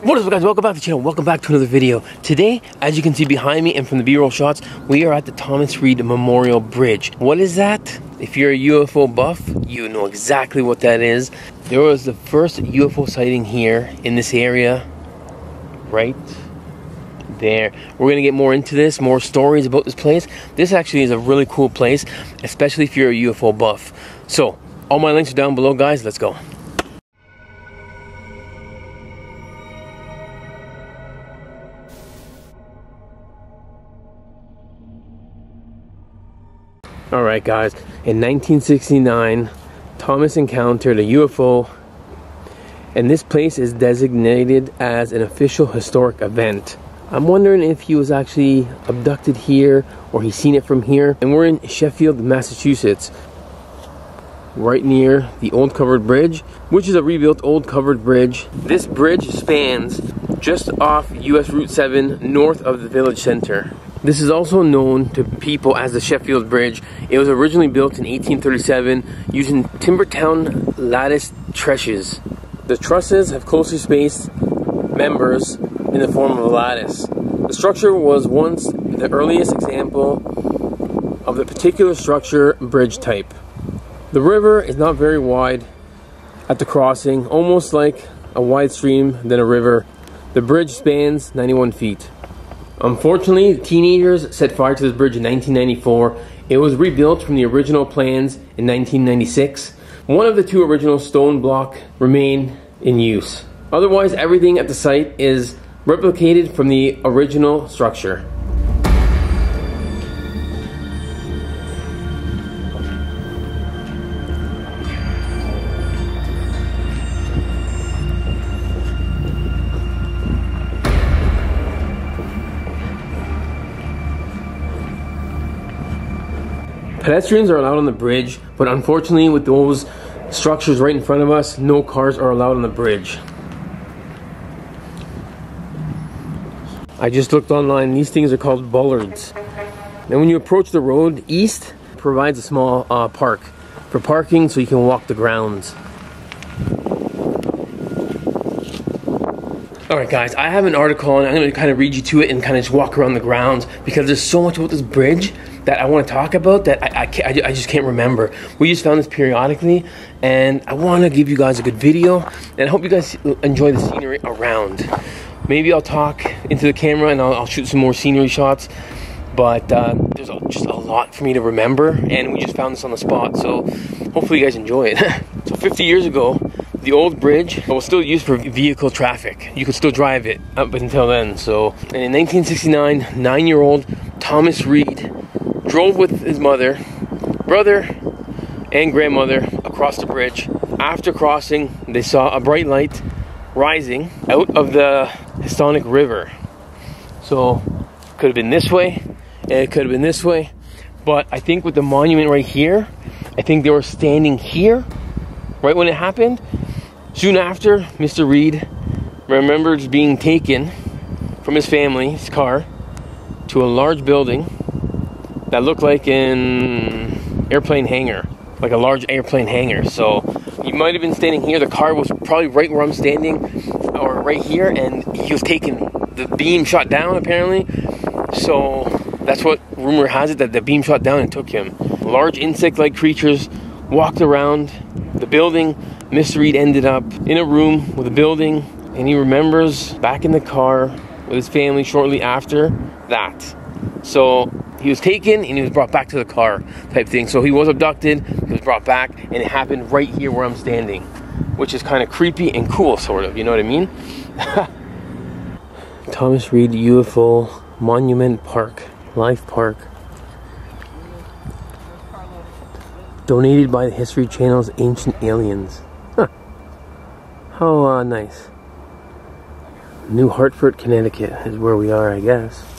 What is up, guys? Welcome back to the channel. Welcome back to another video. Today, as you can see behind me and from the B-roll shots, we are at the Thomas Reed Memorial Bridge. What is that? If you're a UFO buff, you know exactly what that is. There was the first UFO sighting here in this area, right there. We're gonna get more into this, more stories about this place. This actually is a really cool place, especially if you're a UFO buff. So, all my links are down below, guys. Let's go. Alright guys, in 1969, Thomas encountered a UFO, and this place is designated as an official historic event. I'm wondering if he was actually abducted here, or he's seen it from here. And we're in Sheffield, Massachusetts, right near the old covered bridge, which is a rebuilt old covered bridge. This bridge spans just off US Route 7 north of the village center. This is also known to people as the Sheffield Bridge. It was originally built in 1837 using Timbertown lattice trusses. The trusses have closely spaced members in the form of a lattice. The structure was once the earliest example of the particular structure bridge type. The river is not very wide at the crossing, almost like a wide stream than a river. The bridge spans 91 feet. Unfortunately, the teenagers set fire to this bridge in 1994. It was rebuilt from the original plans in 1996. One of the two original stone blocks remain in use. Otherwise, everything at the site is replicated from the original structure. Pedestrians are allowed on the bridge, but unfortunately with those structures right in front of us, no cars are allowed on the bridge. I just looked online, these things are called bollards. And when you approach the road east, it provides a small park for parking so you can walk the grounds. Alright guys, I have an article and I'm going to kind of read you to it and kind of just walk around the grounds because there's so much about this bridge that I want to talk about that I just can't remember. We just found this periodically and I want to give you guys a good video and I hope you guys enjoy the scenery around. Maybe I'll talk into the camera and I'll shoot some more scenery shots, but there's just a lot for me to remember and we just found this on the spot, so hopefully you guys enjoy it. So 50 years ago, the old bridge was still used for vehicle traffic. You could still drive it up until then. So, and in 1969, 9-year-old Thomas Reed drove with his mother, brother, and grandmother across the bridge. After crossing, they saw a bright light rising out of the Housatonic River. So, it could have been this way, and it could have been this way. But I think with the monument right here, I think they were standing here right when it happened. Soon after, Mr. Reed remembers being taken from his family, his car, to a large building that looked like an airplane hangar, like a large airplane hangar. So he might have been standing here. The car was probably right where I'm standing, or right here, and he was taken. The beam shot down apparently. So that's what rumor has it, that the beam shot down and took him. Large insect-like creatures walked around the building. Mr. Reed ended up in a room with a building, and he remembers back in the car with his family shortly after that. So he was taken and he was brought back to the car type thing. So he was abducted, he was brought back, and it happened right here where I'm standing, which is kind of creepy and cool, sort of, you know what I mean? Thomas Reed UFO Monument Park, Life Park. Donated by the History Channel's Ancient Aliens. Huh. How nice. New Hartford, Connecticut is where we are, I guess.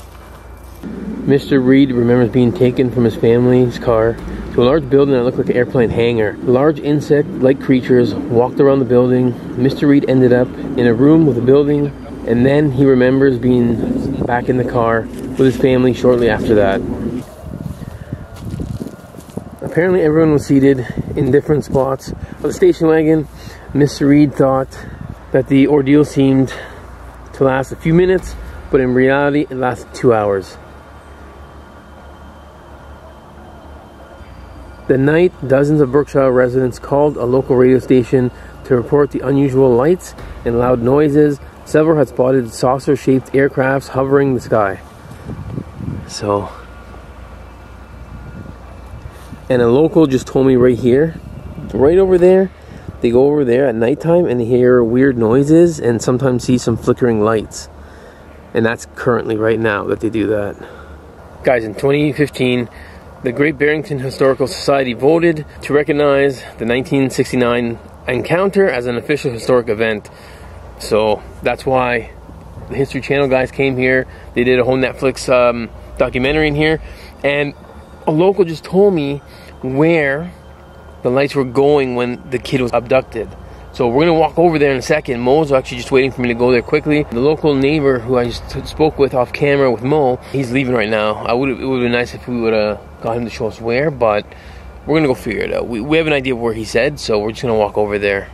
Mr. Reed remembers being taken from his family's car to a large building that looked like an airplane hangar. Large insect-like creatures walked around the building. Mr. Reed ended up in a room with a building, and then he remembers being back in the car with his family shortly after that. Apparently everyone was seated in different spots of the station wagon. Mr. Reed thought that the ordeal seemed to last a few minutes, but in reality it lasted 2 hours. The night, dozens of Berkshire residents called a local radio station to report the unusual lights and loud noises. Several had spotted saucer-shaped aircrafts hovering the sky. So, and a local just told me right here, right over there, they go over there at nighttime and they hear weird noises and sometimes see some flickering lights. And that's currently right now that they do that. Guys, in 2015, the Great Barrington Historical Society voted to recognize the 1969 encounter as an official historic event. So that's why the History Channel guys came here. They did a whole Netflix documentary in here. And a local just told me where the lights were going when the kid was abducted. So we're going to walk over there in a second. Mo's actually just waiting for me to go there quickly. The local neighbor who I just spoke with off camera with Mo, he's leaving right now. It would have been nice if we would have got him to show us where, but we're going to go figure it out. We have an idea of where he said, so we're just going to walk over there.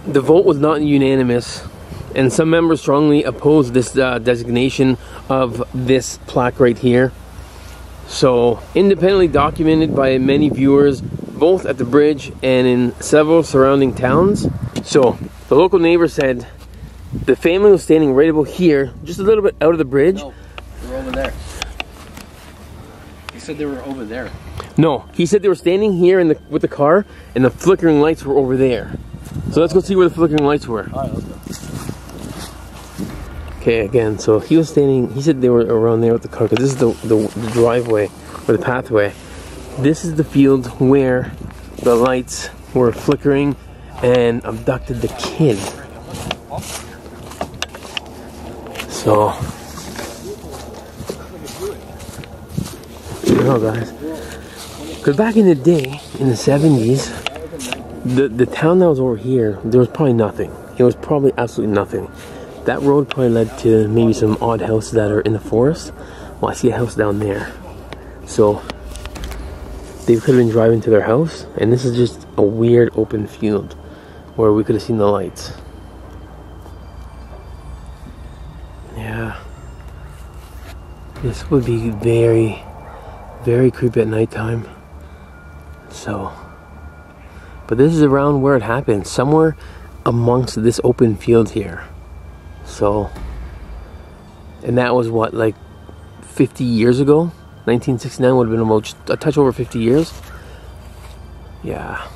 The vote was not unanimous, and some members strongly opposed this designation of this plaque right here. So, independently documented by many viewers, both at the bridge and in several surrounding towns. So, the local neighbor said the family was standing right about here, just a little bit out of the bridge. No, they were over there. He said they were over there. No, he said they were standing here with the car, and the flickering lights were over there. So let's go see where the flickering lights were. All right, let's go. Okay, again, so he was standing, he said they were around there with the car, because this is the driveway, or the pathway. This is the field where the lights were flickering and abducted the kid. So, you know, guys, because back in the day, in the 70s, the town that was over here, there was probably nothing. It was probably absolutely nothing. That road probably led to maybe some odd houses that are in the forest. Well, I see a house down there. So, they could have been driving to their house, and this is just a weird open field where we could have seen the lights. Yeah. This would be very, very creepy at nighttime. So, but this is around where it happened, somewhere amongst this open field here. So, and that was what, like 50 years ago? 1969 would have been about just a touch over 50 years. Yeah.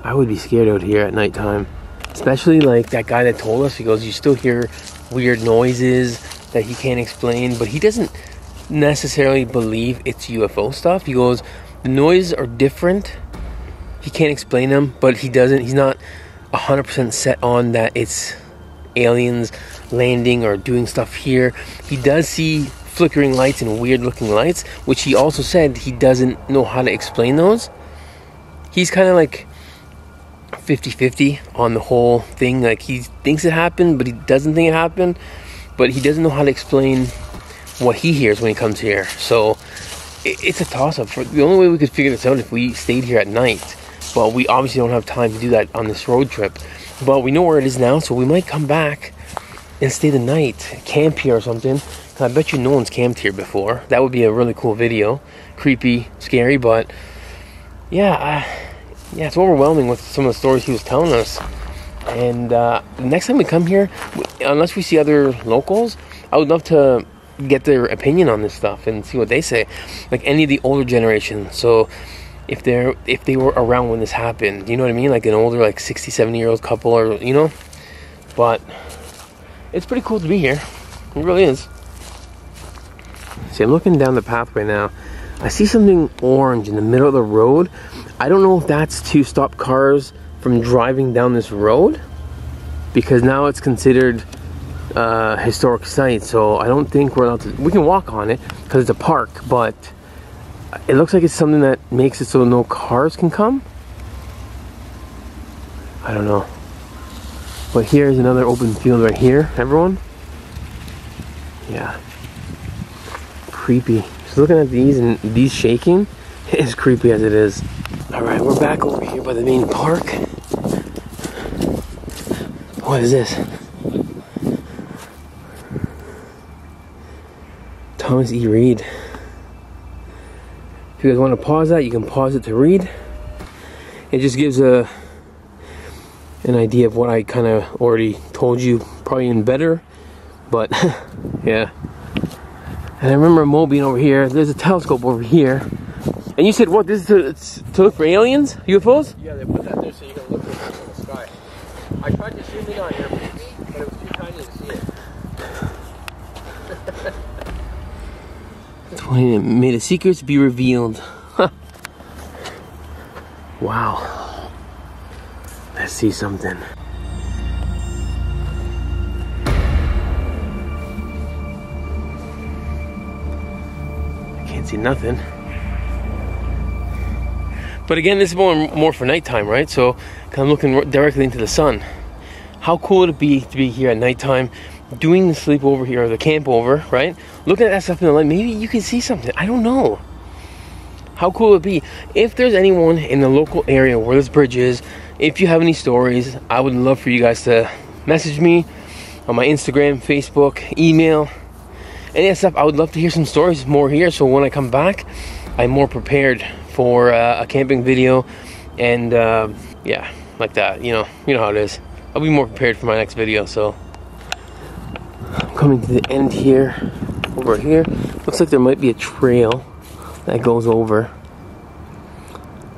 I would be scared out here at nighttime. Especially like that guy that told us, he goes, you still hear weird noises that he can't explain, but he doesn't necessarily believe it's UFO stuff. He goes, the noises are different. He can't explain them, but he's not 100% set on that it's aliens landing or doing stuff here. He does see flickering lights and weird looking lights, which he also said he doesn't know how to explain those. He's kind of like 50-50 on the whole thing. Like, he thinks it happened, but he doesn't think it happened, but he doesn't know how to explain what he hears when he comes here. So it's a toss-up. The only way we could figure this out if we stayed here at night. Well, we obviously don't have time to do that on this road trip, but we know where it is now, so we might come back and stay the night, camp here or something. I bet you no one's camped here before. That would be a really cool video. Creepy, scary, but yeah, it's overwhelming with some of the stories he was telling us. And the next time we come here, unless we see other locals, I would love to get their opinion on this stuff and see what they say. Like any of the older generation. So if they were around when this happened, you know what I mean? Like an older, like 60, 70-year-old couple, or, you know? But it's pretty cool to be here. It really is. See, I'm looking down the pathway now. I see something orange in the middle of the road. I don't know if that's to stop cars from driving down this road, because now it's considered a historic site. So I don't think we're allowed to. We can walk on it because it's a park, but it looks like it's something that makes it so no cars can come. I don't know. But here's another open field right here, everyone. Yeah. Creepy. Just looking at these and these shaking is creepy as it is. Alright, we're back over here by the main park. What is this? Thomas E. Reed. If you guys want to pause that, you can pause it to read. It just gives an idea of what I kind of already told you, probably even better. But yeah. And I remember Mo being over here. There's a telescope over here. And you said what? This is to look for aliens? UFOs? Yeah, they put that there so you can look at the sky. I tried to zoom in on your movie, but it was too tiny to see it. May the secrets be revealed. Huh. Wow. Let's see something. I can't see nothing. But again, this is more for nighttime, right? So, kind of looking directly into the sun. How cool would it be to be here at nighttime, doing the sleepover here, or the camp over, right? Looking at that stuff in the light, maybe you can see something. I don't know. How cool would it be? If there's anyone in the local area where this bridge is, if you have any stories, I would love for you guys to message me on my Instagram, Facebook, email, any of that stuff. I would love to hear some stories more here, so when I come back, I'm more prepared for a camping video, and yeah, like that. You know how it is. I'll be more prepared for my next video. So I'm coming to the end here. Over here, looks like there might be a trail that goes over.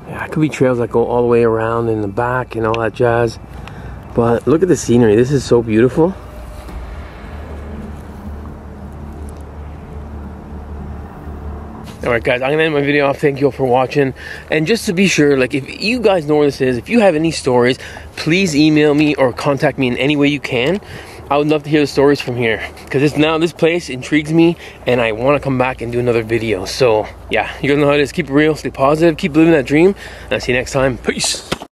Yeah, it could be trails that go all the way around in the back and all that jazz. But look at the scenery. This is so beautiful. Alright guys, I'm gonna end my video off. Thank you all for watching. And just to be sure, like, if you guys know where this is, if you have any stories, please email me or contact me in any way you can. I would love to hear the stories from here, because this place intrigues me and I want to come back and do another video. So yeah, you guys know how it is. Keep it real, stay positive, keep living that dream, and I'll see you next time. Peace.